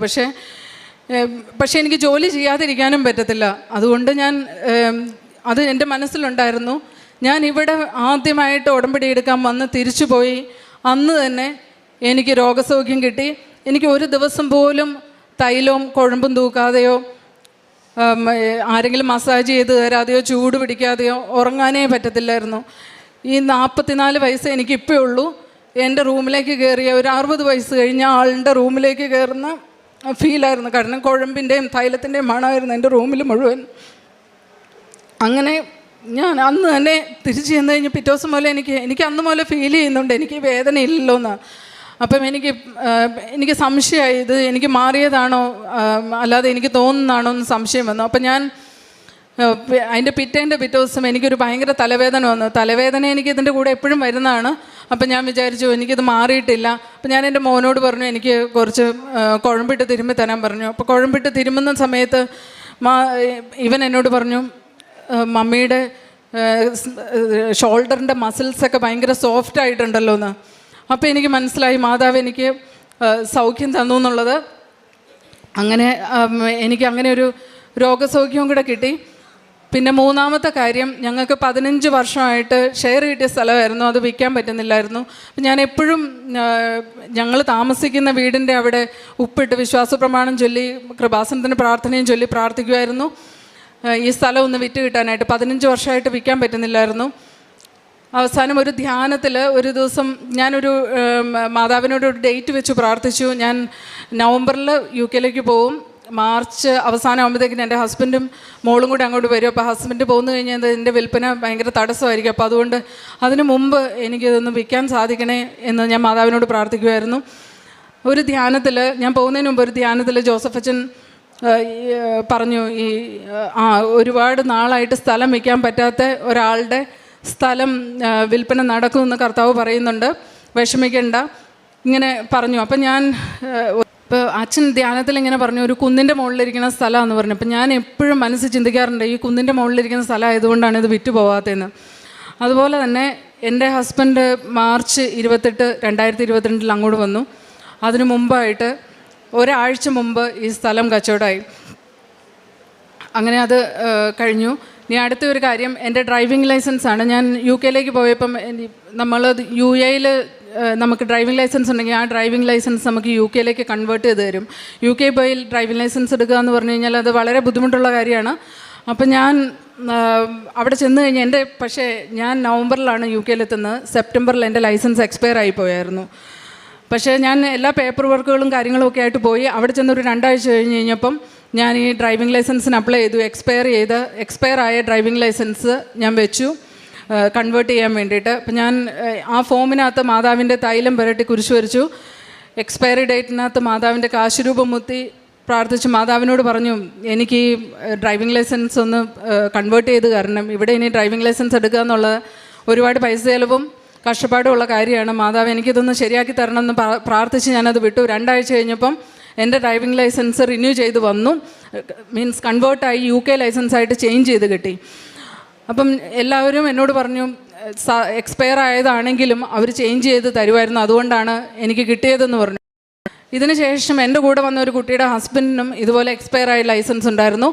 പക്ഷേ എനിക്ക് ജോലി ചെയ്യാതിരിക്കാനും പറ്റത്തില്ല. അതുകൊണ്ട് അത് എൻ്റെ മനസ്സിലുണ്ടായിരുന്നു. ഞാൻ ഇവിടെ ആദ്യമായിട്ട് ഉടമ്പടി എടുക്കാൻ വന്ന് തിരിച്ചു പോയി. അന്ന് തന്നെ എനിക്ക് രോഗസൗഖ്യം കിട്ടി. എനിക്ക് ഒരു ദിവസം പോലും തൈലവും കുഴമ്പും തൂക്കാതെയോ ആരെങ്കിലും മസാജ് ചെയ്ത് തരാതെയോ ചൂട് പിടിക്കാതെയോ ഉറങ്ങാനേ പറ്റത്തില്ലായിരുന്നു. ഈ 44 വയസ്സ് എനിക്കിപ്പോൾ ഉള്ളൂ. എൻ്റെ റൂമിലേക്ക് കയറിയ ഒരു 60 വയസ്സ് കഴിഞ്ഞ ആളുടെ റൂമിലേക്ക് കയറുന്ന ഫീലായിരുന്നു. കാരണം കുഴമ്പിൻ്റെയും തൈലത്തിൻ്റെയും മണമായിരുന്നു എൻ്റെ റൂമിൽ മുഴുവൻ. അങ്ങനെ ഞാൻ അന്ന് തന്നെ തിരിച്ച് ചെന്ന് കഴിഞ്ഞ് പിറ്റേ ദിവസം പോലെ എനിക്ക് അന്ന് പോലെ ഫീൽ ചെയ്യുന്നുണ്ട് എനിക്ക് വേദന ഇല്ലല്ലോ എന്ന്. അപ്പം എനിക്ക് സംശയമായി, ഇത് എനിക്ക് മാറിയതാണോ അല്ലാതെ എനിക്ക് തോന്നുന്നതാണോ എന്ന് സംശയം വന്നു. അപ്പം ഞാൻ അതിൻ്റെ പിറ്റേ ദിവസം എനിക്കൊരു ഭയങ്കര തലവേദന വന്നു. തലവേദന എനിക്ക് ഇതിൻ്റെ കൂടെ എപ്പോഴും വരുന്നതാണ്. അപ്പം ഞാൻ വിചാരിച്ചു എനിക്കിത് മാറിയിട്ടില്ല. അപ്പം ഞാൻ എൻ്റെ മോനോട് പറഞ്ഞു എനിക്ക് കുറച്ച് കുഴമ്പിട്ട് തിരുമ്മി തരാൻ പറഞ്ഞു. അപ്പോൾ കുഴമ്പിട്ട് തിരുമുന്ന സമയത്ത് ഇവൻ എന്നോട് പറഞ്ഞു, മമ്മിയുടെ ഷോൾഡറിൻ്റെ മസിൽസൊക്കെ ഭയങ്കര സോഫ്റ്റ് ആയിട്ടുണ്ടല്ലോ എന്ന്. അപ്പോൾ എനിക്ക് മനസ്സിലായി മാതാവ് എനിക്ക് സൗഖ്യം തന്നു എന്നുള്ളത്. അങ്ങനെ എനിക്ക് അങ്ങനെ ഒരു രോഗസൗഖ്യവും കൂടെ കിട്ടി. പിന്നെ മൂന്നാമത്തെ കാര്യം, ഞങ്ങൾക്ക് 15 വർഷമായിട്ട് ഷെയർ കിട്ടിയ സ്ഥലമായിരുന്നു, അത് വിൽക്കാൻ പറ്റുന്നില്ലായിരുന്നു. അപ്പം ഞാൻ എപ്പോഴും ഞങ്ങൾ താമസിക്കുന്ന വീടിൻ്റെ അവിടെ ഉപ്പിട്ട് വിശ്വാസ പ്രമാണം ചൊല്ലി കൃപാസനത്തിന് പ്രാർത്ഥനയും ചൊല്ലി പ്രാർത്ഥിക്കുമായിരുന്നു ഈ സ്ഥലം ഒന്ന് വിറ്റ് കിട്ടാനായിട്ട്. 15 വർഷമായിട്ട് വിൽക്കാൻ പറ്റുന്നില്ലായിരുന്നു. അവസാനം ഒരു ധ്യാനത്തിൽ ഒരു ദിവസം ഞാനൊരു മാതാവിനോട് ഒരു ഡേറ്റ് വെച്ച് പ്രാർത്ഥിച്ചു. ഞാൻ നവംബറിൽ UK പോവും. മാർച്ച് അവസാനം ആകുമ്പോഴത്തേക്കിന് എൻ്റെ ഹസ്ബൻഡും മോളും കൂടി അങ്ങോട്ട് വരും. അപ്പോൾ ഹസ്ബൻഡ് പോന്നു കഴിഞ്ഞാൽ എൻ്റെ വിൽപ്പന ഭയങ്കര തടസ്സമായിരിക്കും. അപ്പോൾ അതുകൊണ്ട് അതിന് മുമ്പ് എനിക്കിതൊന്ന് വിൽക്കാൻ സാധിക്കണേ എന്ന് ഞാൻ മാതാവിനോട് പ്രാർത്ഥിക്കുമായിരുന്നു. ഒരു ധ്യാനത്തിൽ, ഞാൻ പോകുന്നതിന് മുമ്പ് ഒരു ധ്യാനത്തിൽ ജോസഫ് അച്ഛൻ പറഞ്ഞു, ഒരുപാട് നാളായിട്ട് സ്ഥലം വിൽക്കാൻ പറ്റാത്ത ഒരാളുടെ സ്ഥലം വിൽപ്പന നടക്കുമെന്ന് കർത്താവ് പറയുന്നുണ്ട്, വിഷമിക്കേണ്ട, ഇങ്ങനെ പറഞ്ഞു. അപ്പം ഞാൻ ഇപ്പോൾ അച്ഛൻ ധ്യാനത്തിൽ ഇങ്ങനെ പറഞ്ഞു ഒരു കുന്നിൻ്റെ മുകളിലിരിക്കുന്ന സ്ഥലമാണെന്ന് പറഞ്ഞു. അപ്പോൾ ഞാൻ എപ്പോഴും മനസ്സിൽ ചിന്തിക്കാറുണ്ട് ഈ കുന്നിൻ്റെ മുകളിലിരിക്കുന്ന സ്ഥലം ആയതുകൊണ്ടാണ് ഇത് വിറ്റ് പോകാത്തതെന്ന്. അതുപോലെ തന്നെ എൻ്റെ ഹസ്ബൻഡ് മാർച്ച് 28, 2022 അങ്ങോട്ട് വന്നു. അതിനു മുമ്പായിട്ട് ഒരാഴ്ച മുമ്പ് ഈ സ്ഥലം കച്ചവടമായി. അങ്ങനെ അത് കഴിഞ്ഞു. ഇനി അടുത്ത ഒരു കാര്യം, എൻ്റെ ഡ്രൈവിംഗ് ലൈസൻസാണ്. ഞാൻ UK പോയപ്പം നമ്മൾ UAയിൽ നമുക്ക് ഡ്രൈവിംഗ് ലൈസൻസ് ഉണ്ടെങ്കിൽ ആ ഡ്രൈവിംഗ് ലൈസൻസ് നമുക്ക് UK കൺവേർട്ട് ചെയ്ത് തരും. UK പോയി ഡ്രൈവിംഗ് ലൈസൻസ് എടുക്കുക എന്ന് പറഞ്ഞു കഴിഞ്ഞാൽ അത് വളരെ ബുദ്ധിമുട്ടുള്ള കാര്യമാണ്. അപ്പം ഞാൻ അവിടെ ചെന്ന് കഴിഞ്ഞ് പക്ഷേ ഞാൻ നവംബറിലാണ് UK എത്തുന്നത്. സെപ്റ്റംബറിൽ എൻ്റെ ലൈസൻസ് എക്സ്പയർ ആയി പോയായിരുന്നു. പക്ഷേ ഞാൻ എല്ലാ പേപ്പർ വർക്കുകളും കാര്യങ്ങളും ഒക്കെ ആയിട്ട് പോയി. അവിടെ ചെന്നൊരു 2 ആഴ്ച കഴിഞ്ഞ് കഴിഞ്ഞപ്പം ഞാൻ ഈ ഡ്രൈവിംഗ് ലൈസൻസിന് അപ്ലൈ ചെയ്തു. എക്സ്പയർ ആയ ഡ്രൈവിംഗ് ലൈസൻസ് ഞാൻ വെച്ചു കൺവേർട്ട് ചെയ്യാൻ വേണ്ടിയിട്ട്. അപ്പം ഞാൻ ആ ഫോമിനകത്ത് മാതാവിൻ്റെ തൈലം പുരട്ടി കുരിശ് വരച്ചു. എക്സ്പയറി ഡേറ്റിനകത്ത് മാതാവിൻ്റെ കാശുരൂപം മുത്തി പ്രാർത്ഥിച്ചു. മാതാവിനോട് പറഞ്ഞു എനിക്ക് ഈ ഡ്രൈവിംഗ് ലൈസൻസ് ഒന്ന് കൺവേർട്ട് ചെയ്ത് തരണം. ഇവിടെ ഇനി ഡ്രൈവിംഗ് ലൈസൻസ് എടുക്കുക എന്നുള്ളത് ഒരുപാട് പൈസ ചെലവും കഷ്ടപ്പാടുമുള്ള കാര്യമാണ്. മാതാവ് എനിക്കിതൊന്ന് ശരിയാക്കി തരണം എന്ന് പ്രാർത്ഥിച്ച് ഞാനത് വിട്ടു. 2 ആഴ്ച കഴിഞ്ഞപ്പം എൻ്റെ ഡ്രൈവിംഗ് ലൈസൻസ് റിന്യൂ ചെയ്ത് വന്നു. മീൻസ് കൺവേർട്ടായി UK ലൈസൻസായിട്ട് ചേഞ്ച് ചെയ്ത് കിട്ടി. അപ്പം എല്ലാവരും എന്നോട് പറഞ്ഞു എക്സ്പയർ ആയതാണെങ്കിലും അവർ ചേഞ്ച് ചെയ്ത് തരുമായിരുന്നു, അതുകൊണ്ടാണ് എനിക്ക് കിട്ടിയതെന്ന് പറഞ്ഞു. ഇതിന് ശേഷം എൻ്റെ കൂടെ വന്ന ഒരു കുട്ടിയുടെ ഹസ്ബൻഡിനും ഇതുപോലെ എക്സ്പയർ ആയ ലൈസൻസ് ഉണ്ടായിരുന്നു.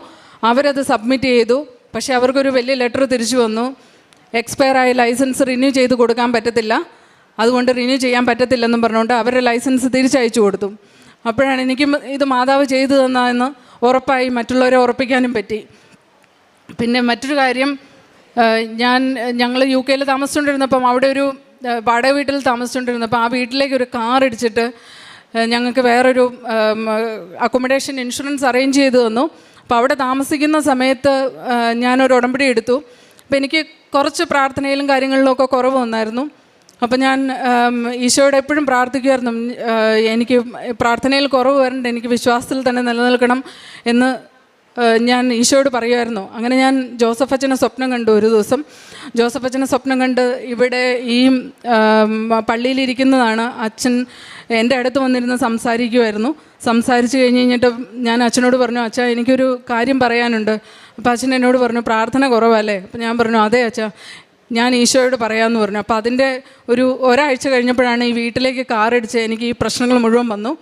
അവരത് സബ്മിറ്റ് ചെയ്തു. പക്ഷേ അവർക്കൊരു വലിയ ലെറ്റർ തിരിച്ചു വന്നു, എക്സ്പയർ ആയ ലൈസൻസ് റിന്യൂ ചെയ്ത് കൊടുക്കാൻ പറ്റത്തില്ല, അതുകൊണ്ട് റിന്യൂ ചെയ്യാൻ പറ്റത്തില്ലെന്നും പറഞ്ഞുകൊണ്ട് അവരുടെ ലൈസൻസ് തിരിച്ചയച്ചു കൊടുത്തു. അപ്പോഴാണ് എനിക്കും ഇത് മാതാവ് ചെയ്തു തന്നതെന്ന് ഉറപ്പായി മറ്റുള്ളവരെ ഉറപ്പിക്കാനും പറ്റി. പിന്നെ മറ്റൊരു കാര്യം, ഞങ്ങൾ UK താമസിച്ചുകൊണ്ടിരുന്നപ്പം അവിടെ ഒരു വാടക വീട്ടിൽ താമസിച്ചുകൊണ്ടിരുന്നപ്പോൾ ആ വീട്ടിലേക്ക് ഒരു കാർ ഇടിച്ചിട്ട് ഞങ്ങൾക്ക് വേറൊരു അക്കോമഡേഷൻ ഇൻഷുറൻസ് അറേഞ്ച് ചെയ്തു തന്നു. അപ്പോൾ അവിടെ താമസിക്കുന്ന സമയത്ത് ഞാനൊരു ഉടമ്പടി എടുത്തു. അപ്പോൾ എനിക്ക് കുറച്ച് പ്രാർത്ഥനയിലും കാര്യങ്ങളിലൊക്കെ കുറവ് വന്നായിരുന്നു. അപ്പം ഞാൻ ഈശോയോട് എപ്പോഴും പ്രാർത്ഥിക്കുമായിരുന്നു, എനിക്ക് പ്രാർത്ഥനയിൽ കുറവ് വരണ്ട, എനിക്ക് വിശ്വാസത്തിൽ തന്നെ നിലനിൽക്കണം എന്ന് ഞാൻ ഈശോയോട് പറയുമായിരുന്നു. അങ്ങനെ ഞാൻ ജോസഫ് അച്ഛനെ സ്വപ്നം കണ്ടു. ഒരു ദിവസം ജോസഫ് അച്ഛനെ സ്വപ്നം കണ്ട് ഇവിടെ ഈ പള്ളിയിലിരിക്കുന്നതാണ്. അച്ഛൻ എൻ്റെ അടുത്ത് വന്നിരുന്ന് സംസാരിക്കുമായിരുന്നു. സംസാരിച്ച് കഴിഞ്ഞിട്ട് ഞാൻ അച്ഛനോട് പറഞ്ഞു, അച്ഛാ എനിക്കൊരു കാര്യം പറയാനുണ്ട്. അപ്പോൾ അച്ഛൻ എന്നോട് പറഞ്ഞു പ്രാർത്ഥന കുറവല്ലേ? അപ്പോൾ ഞാൻ പറഞ്ഞു അതെ അച്ഛാ, ഞാൻ ഈശോയോട് പറയാമെന്ന് പറഞ്ഞു. അപ്പോൾ അതിൻ്റെ ഒരാഴ്ച കഴിഞ്ഞപ്പോഴാണ് ഈ വീട്ടിലേക്ക് കാറടിച്ച് എനിക്ക് ഈ പ്രശ്നങ്ങൾ മുഴുവൻ വന്നു.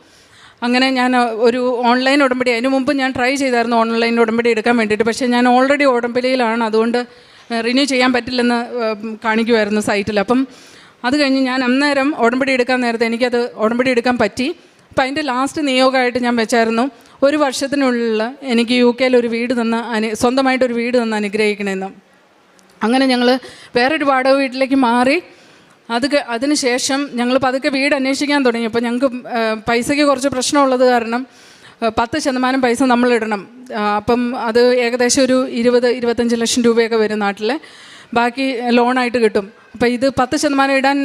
അങ്ങനെ ഞാൻ ഒരു ഓൺലൈൻ ഉടമ്പടി, അതിന് മുമ്പ് ഞാൻ ട്രൈ ചെയ്തായിരുന്നു ഓൺലൈൻ ഉടമ്പടി എടുക്കാൻ വേണ്ടിയിട്ട്. പക്ഷേ ഞാൻ ഓൾറെഡി ഉടമ്പടിയിലാണ്, അതുകൊണ്ട് റിന്യൂ ചെയ്യാൻ പറ്റില്ലെന്ന് കാണിക്കുമായിരുന്നു സൈറ്റിൽ. അപ്പം അത് കഴിഞ്ഞ് ഞാൻ അന്നേരം ഉടമ്പടി എടുക്കാൻ നേരത്തെ എനിക്കത് ഉടമ്പടി എടുക്കാൻ പറ്റി. അപ്പം അതിൻ്റെ ലാസ്റ്റ് നിയോഗമായിട്ട് ഞാൻ വെച്ചായിരുന്നു 1 വർഷത്തിനുള്ളിൽ എനിക്ക് UK ഒരു വീട് തന്ന് സ്വന്തമായിട്ടൊരു വീട് തന്ന് അനുഗ്രഹിക്കണമെന്ന്. അങ്ങനെ ഞങ്ങൾ വേറൊരു വാടക വീട്ടിലേക്ക് മാറി. അതിന് ശേഷം ഞങ്ങൾ പതുക്കെ വീട് അന്വേഷിക്കാൻ തുടങ്ങി. അപ്പോൾ ഞങ്ങൾക്ക് പൈസയ്ക്ക് കുറച്ച് പ്രശ്നമുള്ളത് കാരണം 10% പൈസ നമ്മളിടണം. അപ്പം അത് ഏകദേശം ഒരു 20-25 ലക്ഷം രൂപയൊക്കെ വരും നാട്ടിൽ, ബാക്കി ലോണായിട്ട് കിട്ടും. അപ്പോൾ ഇത് 10% ഇടാൻ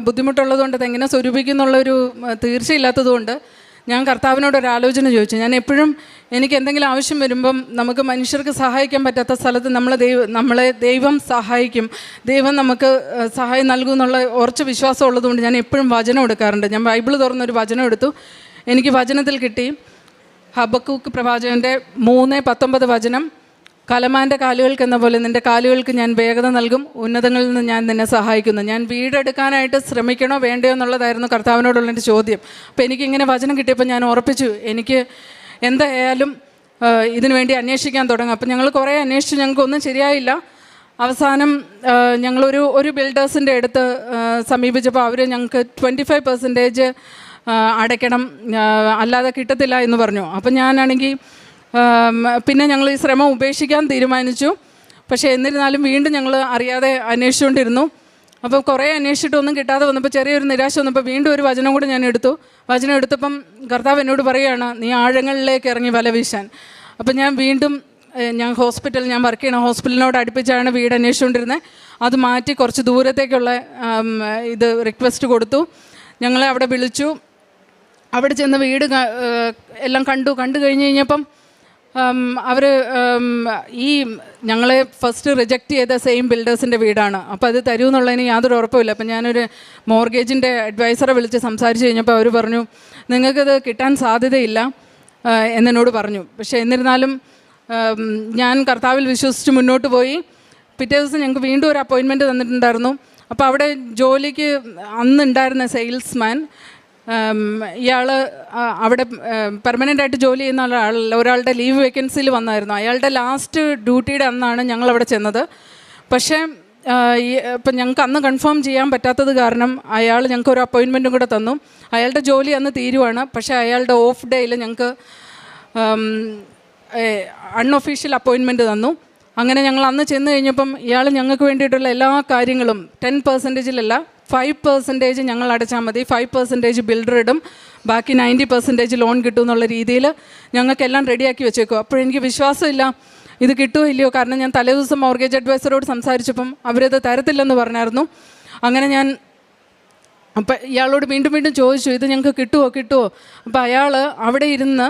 ബുദ്ധിമുട്ടുള്ളതുകൊണ്ട് അതെങ്ങനെ സ്വരൂപിക്കുന്നുള്ളൊരു തീർച്ചയില്ലാത്തതുകൊണ്ട് ഞാൻ കർത്താവിനോട് ഒരു ആലോചന ചോദിച്ചു. ഞാൻ എപ്പോഴും എനിക്ക് എന്തെങ്കിലും ആവശ്യം വരുമ്പം നമുക്ക് മനുഷ്യർക്ക് സഹായിക്കാൻ പറ്റാത്ത സ്ഥലത്ത് നമ്മളെ ദൈവം സഹായിക്കും, ദൈവം നമുക്ക് സഹായം നൽകും എന്നുള്ള ഉറച്ച വിശ്വാസം ഉള്ളതുകൊണ്ട് ഞാൻ എപ്പോഴും വചനം എടുക്കാറുണ്ട്. ഞാൻ ബൈബിൾ തുറന്നൊരു വചനം എടുത്തു. എനിക്ക് വചനത്തിൽ കിട്ടി ഹബക്കൂക്ക് പ്രവാചകൻ്റെ 3:19 വചനം, കലമാൻ്റെ കാലുകൾക്ക് എന്ന പോലെ നിൻ്റെ കാലുകൾക്ക് ഞാൻ വേഗത നൽകും, ഉന്നതങ്ങളിൽ നിന്ന് ഞാൻ നിന്നെ സഹായിക്കുന്നു. ഞാൻ വീടെടുക്കാനായിട്ട് ശ്രമിക്കണോ വേണ്ടയോ എന്നുള്ളതായിരുന്നു കർത്താവിനോടുള്ള എൻ്റെ ചോദ്യം. അപ്പോൾ എനിക്കിങ്ങനെ വചനം കിട്ടിയപ്പോൾ ഞാൻ ഉറപ്പിച്ചു എനിക്ക് എന്തായാലും ഇതിനു വേണ്ടി അന്വേഷിക്കാൻ തുടങ്ങും. അപ്പം ഞങ്ങൾ കുറേ അന്വേഷിച്ചു, ഞങ്ങൾക്കൊന്നും ശരിയായില്ല. അവസാനം ഞങ്ങളൊരു ബിൽഡേഴ്സിൻ്റെ അടുത്ത് സമീപിച്ചപ്പോൾ അവർ ഞങ്ങൾക്ക് 25% അടയ്ക്കണം, അല്ലാതെ കിട്ടത്തില്ല എന്ന് പറഞ്ഞു. അപ്പം ഞാനാണെങ്കിൽ പിന്നെ ഞങ്ങൾ ഈ ശ്രമം ഉപേക്ഷിക്കാൻ തീരുമാനിച്ചു. പക്ഷേ എന്നിരുന്നാലും വീണ്ടും ഞങ്ങൾ അറിയാതെ അന്വേഷിച്ചുകൊണ്ടിരുന്നു. അപ്പോൾ കുറേ അന്വേഷിച്ചിട്ടൊന്നും കിട്ടാതെ വന്നപ്പോൾ ചെറിയൊരു നിരാശ വന്നപ്പോൾ വീണ്ടും ഒരു വചനം കൂടെ ഞാൻ എടുത്തു. വചനം എടുത്തപ്പം കർത്താവ് എന്നോട് പറയുകയാണ്, നീ ആഴങ്ങളിലേക്ക് ഇറങ്ങി വല വീശാൻ. അപ്പം ഞാൻ വീണ്ടും ഞാൻ വർക്ക് ചെയ്യണ ഹോസ്പിറ്റലിനോട് അടുപ്പിച്ചാണ് വീട് അന്വേഷിച്ചുകൊണ്ടിരുന്നത്. അത് മാറ്റി കുറച്ച് ദൂരത്തേക്കുള്ള ഇത് റിക്വസ്റ്റ് കൊടുത്തു. ഞങ്ങളെ അവിടെ വിളിച്ചു. അവിടെ ചെന്ന് വീട് എല്ലാം കണ്ടു കഴിഞ്ഞ് കഴിഞ്ഞപ്പം അവർ ഈ ഞങ്ങളെ ഫസ്റ്റ് റിജക്റ്റ് ചെയ്ത സെയിം ബിൽഡേഴ്സിൻ്റെ വീടാണ്. അപ്പോൾ അത് തരുമെന്നുള്ളതിന് യാതൊരു ഉറപ്പുമില്ല. അപ്പം ഞാനൊരു മോർഗേജിൻ്റെ അഡ്വൈസറെ വിളിച്ച് സംസാരിച്ച് കഴിഞ്ഞപ്പോൾ അവർ പറഞ്ഞു നിങ്ങൾക്കത് കിട്ടാൻ സാധ്യതയില്ല എന്നോട് പറഞ്ഞു. പക്ഷേ എന്നിരുന്നാലും ഞാൻ കർത്താവിൽ വിശ്വസിച്ച് മുന്നോട്ട് പോയി. പിറ്റേ ദിവസം ഞങ്ങൾക്ക് വീണ്ടും ഒരു അപ്പോയിൻമെൻറ്റ് തന്നിട്ടുണ്ടായിരുന്നു. അപ്പോൾ അവിടെ ജോലിക്ക് അന്നുണ്ടായിരുന്ന സെയിൽസ്മാൻ, ഇയാൾ അവിടെ പെർമനൻ്റ് ആയിട്ട് ജോലി ചെയ്യുന്ന ഒരാളുടെ ലീവ് വേക്കൻസിയിൽ വന്നായിരുന്നു. അയാളുടെ ലാസ്റ്റ് ഡ്യൂട്ടിയുടെ അന്നാണ് ഞങ്ങളവിടെ ചെന്നത്. പക്ഷേ ഇപ്പം ഞങ്ങൾക്ക് അന്ന് കൺഫേം ചെയ്യാൻ പറ്റാത്തത് കാരണം അയാൾ ഞങ്ങൾക്ക് ഒരു അപ്പോയിൻമെൻറ്റും കൂടെ തന്നു. അയാളുടെ ജോലി അന്ന് തീരുവാണ്. പക്ഷേ അയാളുടെ ഓഫ് ഡേയിൽ ഞങ്ങൾക്ക് അൺഒഫീഷ്യൽ അപ്പോയിൻമെൻറ്റ് തന്നു. അങ്ങനെ ഞങ്ങൾ അന്ന് ചെന്ന് കഴിഞ്ഞപ്പം ഇയാൾ ഞങ്ങൾക്ക് വേണ്ടിയിട്ടുള്ള എല്ലാ കാര്യങ്ങളും 10%-ലല്ല 5% ഞങ്ങൾ അടച്ചാൽ മതി, 5% ബിൽഡർ ഇടും, ബാക്കി 90% ലോൺ കിട്ടും എന്നുള്ള രീതിയിൽ ഞങ്ങൾക്കെല്ലാം റെഡിയാക്കി വെച്ചേക്കും. അപ്പോഴെനിക്ക് വിശ്വാസമില്ല ഇത് കിട്ടുമോ ഇല്ലയോ. കാരണം ഞാൻ തലേദിവസം മോർഗേജ് അഡ്വൈസറോട് സംസാരിച്ചപ്പം അവരത് തരത്തില്ലെന്ന് പറഞ്ഞായിരുന്നു. അങ്ങനെ ഞാൻ അപ്പം ഇയാളോട് വീണ്ടും വീണ്ടും ചോദിച്ചു ഇത് ഞങ്ങൾക്ക് കിട്ടുമോ. അപ്പോൾ അയാൾ അവിടെ ഇരുന്ന്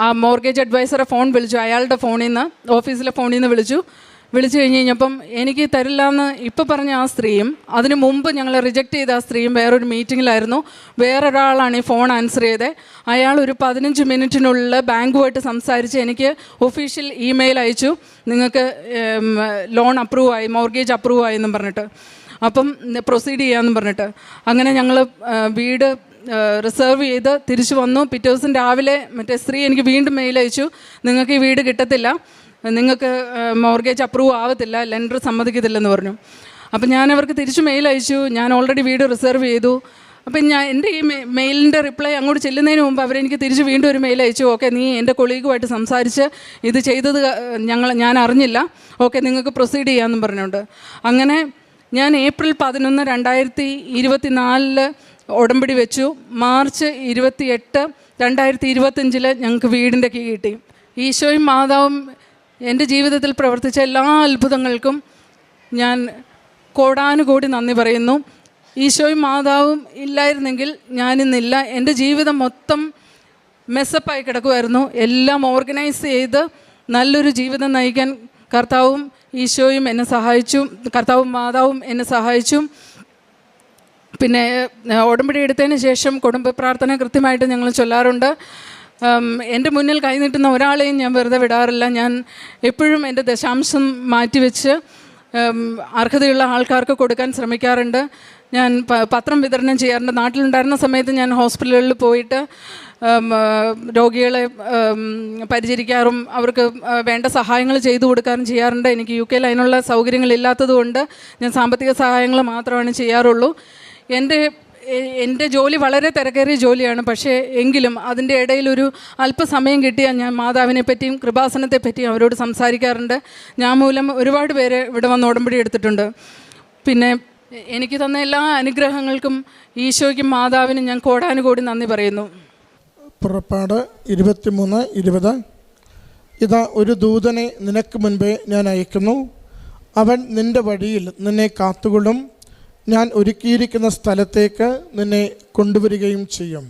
ആ മോർഗേജ് അഡ്വൈസറെ ഫോൺ വിളിച്ചു. അയാളുടെ ഫോണിൽ നിന്ന്, ഓഫീസിലെ ഫോണിൽ നിന്ന് വിളിച്ചു കഴിഞ്ഞപ്പം എനിക്ക് തരില്ല എന്ന് ഇപ്പോൾ പറഞ്ഞ ആ സ്ത്രീയും അതിന് മുമ്പ് ഞങ്ങൾ റിജക്റ്റ് ചെയ്ത ആ സ്ത്രീയും വേറൊരു മീറ്റിങ്ങിലായിരുന്നു. വേറൊരാളാണ് ഈ ഫോൺ ആൻസർ ചെയ്തത്. അയാൾ ഒരു 15 മിനിറ്റിനുള്ളിൽ ബാങ്കുമായിട്ട് സംസാരിച്ച് എനിക്ക് ഒഫീഷ്യൽ ഇമെയിൽ അയച്ചു, നിങ്ങൾക്ക് ലോൺ അപ്രൂവ് ആയി, മോർഗേജ് അപ്രൂവ് ആയി എന്നും പറഞ്ഞിട്ട്, അപ്പം പ്രൊസീഡ് ചെയ്യാമെന്നും പറഞ്ഞിട്ട്. അങ്ങനെ ഞങ്ങൾ വീട് റിസർവ് ചെയ്ത് തിരിച്ചു വന്നു. പിറ്റേ ദിവസം രാവിലെ മറ്റേ സ്ത്രീ എനിക്ക് വീണ്ടും മെയിൽ അയച്ചു, നിങ്ങൾക്ക് ഈ വീട് കിട്ടത്തില്ല, നിങ്ങൾക്ക് മോർഗേജ് അപ്രൂവ് ആവത്തില്ല, ലെൻഡർ സമ്മതിക്കത്തില്ലെന്ന് പറഞ്ഞു. അപ്പം ഞാൻ അവർക്ക് തിരിച്ച് മെയിൽ അയച്ചു, ഞാൻ ഓൾറെഡി വീട് റിസർവ് ചെയ്തു. അപ്പം എൻ്റെ ഈ മെയിലിൻ്റെ റിപ്ലൈ അങ്ങോട്ട് ചെല്ലുന്നതിന് മുമ്പ് അവരെനിക്ക് തിരിച്ച് വീണ്ടും ഒരു മെയിൽ അയച്ചു, ഓക്കെ നീ എൻ്റെ കൊളീഗുമായിട്ട് സംസാരിച്ച് ഇത് ചെയ്തത് ഞാൻ അറിഞ്ഞില്ല, ഓക്കെ നിങ്ങൾക്ക് പ്രൊസീഡ് ചെയ്യാമെന്നും പറഞ്ഞുകൊണ്ട്. അങ്ങനെ ഞാൻ ഏപ്രിൽ 11, 2024 ഉടമ്പടി വെച്ചു. മാർച്ച് 28, 2025 ഞങ്ങൾക്ക് വീടിൻ്റെ കീ കിട്ടി. ഈശോയും മാതാവും എൻ്റെ ജീവിതത്തിൽ പ്രവർത്തിച്ച എല്ലാ അത്ഭുതങ്ങൾക്കും ഞാൻ കോടാനുകോടി നന്ദി പറയുന്നു. ഈശോയും മാതാവും ഇല്ലായിരുന്നെങ്കിൽ ഞാനിന്നില്ല. എൻ്റെ ജീവിതം മൊത്തം മെസ്സപ്പായി കിടക്കുമായിരുന്നു. എല്ലാം ഓർഗനൈസ് ചെയ്ത് നല്ലൊരു ജീവിതം നയിക്കാൻ കർത്താവും ഈശോയും എന്നെ സഹായിച്ചു, കർത്താവും മാതാവും എന്നെ സഹായിച്ചു. പിന്നെ ഉടമ്പടി എടുത്തതിന് ശേഷം കുടുംബ പ്രാർത്ഥന കൃത്യമായിട്ട് ഞങ്ങൾ ചൊല്ലാറുണ്ട്. എൻ്റെ മുന്നിൽ കൈനീട്ടുന്ന ഒരാളെയും ഞാൻ വെറുതെ വിടാറില്ല. ഞാൻ എപ്പോഴും എൻ്റെ ദശാംശം മാറ്റിവെച്ച് അർഹതയുള്ള ആൾക്കാർക്ക് കൊടുക്കാൻ ശ്രമിക്കാറുണ്ട്. ഞാൻ പത്രം വിതരണം ചെയ്യാറുണ്ട്. നാട്ടിലുണ്ടായിരുന്ന സമയത്ത് ഞാൻ ഹോസ്പിറ്റലുകളിൽ പോയിട്ട് രോഗികളെ പരിചരിക്കാറും അവർക്ക് വേണ്ട സഹായങ്ങൾ ചെയ്തു കൊടുക്കാറും ചെയ്യാറുണ്ട്. എനിക്ക് UK അതിനുള്ള സൗകര്യങ്ങളില്ലാത്തതുകൊണ്ട് ഞാൻ സാമ്പത്തിക സഹായങ്ങൾ മാത്രമാണ് ചെയ്യാറുള്ളൂ. എൻ്റെ ജോലി വളരെ തിരക്കേറിയ ജോലിയാണ്. പക്ഷേ എങ്കിലും അതിൻ്റെ ഇടയിലൊരു അല്പസമയം കിട്ടിയാൽ ഞാൻ മാതാവിനെ പറ്റിയും കൃപാസനത്തെ പറ്റിയും അവരോട് സംസാരിക്കാറുണ്ട്. ഞാൻ മൂലം ഒരുപാട് പേര് ഇവിടെ വന്ന് ഉടമ്പടി എടുത്തിട്ടുണ്ട്. പിന്നെ എനിക്ക് തന്ന എല്ലാ അനുഗ്രഹങ്ങൾക്കും ഈശോയ്ക്കും മാതാവിനും ഞാൻ കോടാനുകോടി നന്ദി പറയുന്നു. പുറപ്പാട് 23:20 ഇതാ ഒരു ദൂതനെ നിനക്ക് മുൻപേ ഞാൻ അയക്കുന്നു, അവൻ നിൻ്റെ വഴിയിൽ നിന്നെ കാത്തുകൊള്ളും, ഞാൻ ഒരുക്കിയിരിക്കുന്ന സ്ഥലത്തേക്ക് നിന്നെ കൊണ്ടുവരികയും ചെയ്യും.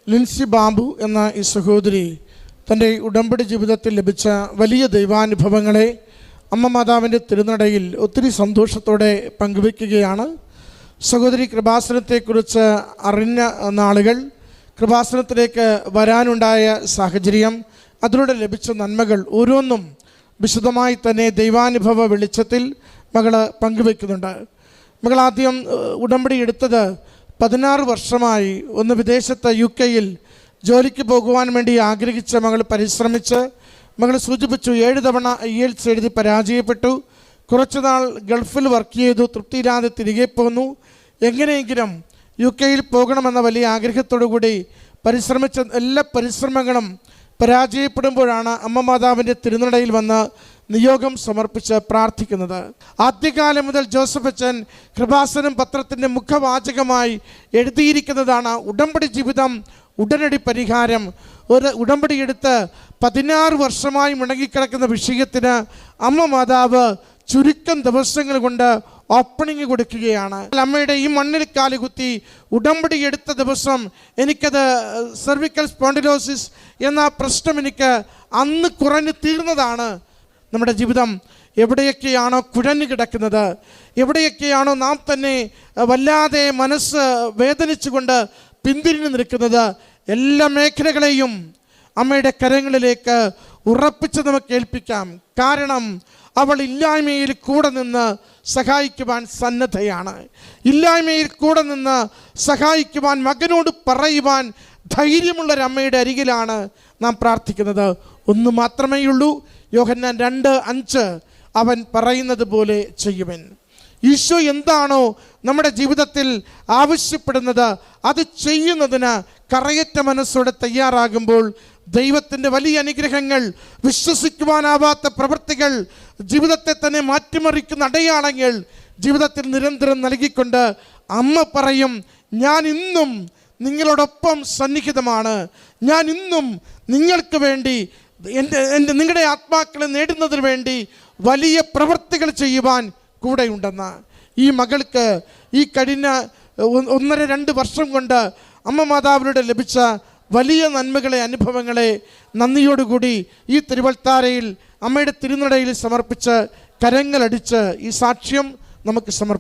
ലിൻസി ബാബു എന്ന ഈ സഹോദരി തൻ്റെ ഉടമ്പടി ജീവിതത്തിൽ ലഭിച്ച വലിയ ദൈവാനുഭവങ്ങളെ അമ്മ മാതാവിൻ്റെ തിരുനടയിൽ ഒത്തിരി സന്തോഷത്തോടെ പങ്കുവയ്ക്കുകയാണ്. സഹോദരി കൃപാസനത്തെക്കുറിച്ച് അറിഞ്ഞ നാളുകൾ, കൃപാസനത്തിലേക്ക് വരാനുണ്ടായ സാഹചര്യം, അതിലൂടെ ലഭിച്ച നന്മകൾ ഓരോന്നും വിശദമായി തന്നെ ദൈവാനുഭവ വെളിച്ചത്തിൽ മകൾ പങ്കുവയ്ക്കുന്നുണ്ട്. മകൾ ആദ്യം ഉടമ്പടി എടുത്തത് 16 വർഷമായി ഒന്ന് വിദേശത്ത് UK ജോലിക്ക് പോകുവാൻ വേണ്ടി ആഗ്രഹിച്ച മകൾ പരിശ്രമിച്ച്, മകൾ സൂചിപ്പിച്ചു 7 തവണ IELTS എഴുതി പരാജയപ്പെട്ടു. കുറച്ചുനാൾ ഗൾഫിൽ വർക്ക് ചെയ്തു, തൃപ്തിയില്ലാതെ തിരികെ പോന്നു. എങ്ങനെയെങ്കിലും UK പോകണമെന്ന വലിയ ആഗ്രഹത്തോടു കൂടി പരിശ്രമിച്ച എല്ലാ പരിശ്രമങ്ങളും പരാജയപ്പെടുമ്പോഴാണ് അമ്മ മാതാവിൻ്റെ തിരുനടയിൽ വന്ന് നിയോഗം സമർപ്പിച്ച് പ്രാർത്ഥിക്കുന്നത്. ആദ്യകാലം മുതൽ ജോസഫ് അച്ഛൻ കൃപാസനം പത്രത്തിൻ്റെ മുഖവാചകമായി എഴുതിയിരിക്കുന്നതാണ് ഉടമ്പടി ജീവിതം ഉടനടി പരിഹാരം. ഒരു ഉടമ്പടി എടുത്ത് 16 വർഷമായി മുടങ്ങിക്കിടക്കുന്ന വിഷയത്തിന് അമ്മ മാതാവ് ചുരുക്കം ദിവസങ്ങൾ കൊണ്ട് ഓപ്പണിങ് കൊടുക്കുകയാണ്. അമ്മയുടെ ഈ മണ്ണിൽ കാലുകുത്തി ഉടമ്പടി എടുത്ത ദിവസം എനിക്കത് സെർവിക്കൽ സ്പോണ്ടിലോസിസ് എന്ന പ്രശ്നം എനിക്ക് അന്ന് കുറഞ്ഞു തീർന്നതാണ്. നമ്മുടെ ജീവിതം എവിടെയൊക്കെയാണോ കുഴഞ്ഞു കിടക്കുന്നത്, എവിടെയൊക്കെയാണോ നാം തന്നെ വല്ലാതെ മനസ്സ് വേദനിച്ചുകൊണ്ട് പിന്തിരിഞ്ഞു നിൽക്കുന്നത്, എല്ലാ മേഖലകളെയും അമ്മയുടെ കരങ്ങളിലേക്ക് ഉറപ്പിച്ച് നമുക്ക് ഏൽപ്പിക്കാം. കാരണം അവൾ ഇല്ലായ്മയിൽ കൂടെ നിന്ന് സഹായിക്കുവാൻ സന്നദ്ധയാണ്. ഇല്ലായ്മയിൽ കൂടെ നിന്ന് സഹായിക്കുവാൻ, മകനോട് പറയുവാൻ ധൈര്യമുള്ളൊരമ്മയുടെ അരികിലാണ് നാം പ്രാർത്ഥിക്കുന്നത്. ഒന്ന് മാത്രമേ ഉള്ളൂ, യോഹന്നാൻ 2:5, അവൻ പറയുന്നത് പോലെ ചെയ്യുവൻ. ഈശോ എന്താണോ നമ്മുടെ ജീവിതത്തിൽ ആവശ്യപ്പെടുന്നത് അത് ചെയ്യുന്നതിന് കറയറ്റ മനസ്സോടെ തയ്യാറാകുമ്പോൾ ദൈവത്തിൻ്റെ വലിയ അനുഗ്രഹങ്ങൾ, വിശ്വസിക്കുവാനാവാത്ത പ്രവൃത്തികൾ, ജീവിതത്തെ തന്നെ മാറ്റിമറിക്കുന്ന അടയാളങ്ങൾ ജീവിതത്തിൽ നിരന്തരം നൽകിക്കൊണ്ട് അമ്മ പറയും, ഞാൻ ഇന്നും നിങ്ങളോടൊപ്പം സന്നിഹിതമാണ്, ഞാൻ ഇന്നും നിങ്ങൾക്ക് വേണ്ടി നിങ്ങളുടെ ആത്മാക്കളെ നേടുന്നതിന് വേണ്ടി വലിയ പ്രവൃത്തികൾ ചെയ്യുവാൻ കൂടെയുണ്ടെന്ന്. ഈ മകൾക്ക് ഈ കഴിഞ്ഞ 1.5-2 വർഷം കൊണ്ട് അമ്മ മാതാവിലൂടെ ലഭിച്ച വലിയ നന്മകളെ, അനുഭവങ്ങളെ നന്ദിയോടുകൂടി ഈ തിരുവൾത്താരയിൽ അമ്മയുടെ തിരുനടയിൽ സമർപ്പിച്ച് കരങ്ങളടിച്ച് ഈ സാക്ഷ്യം നമുക്ക് സമർപ്പിക്കാം.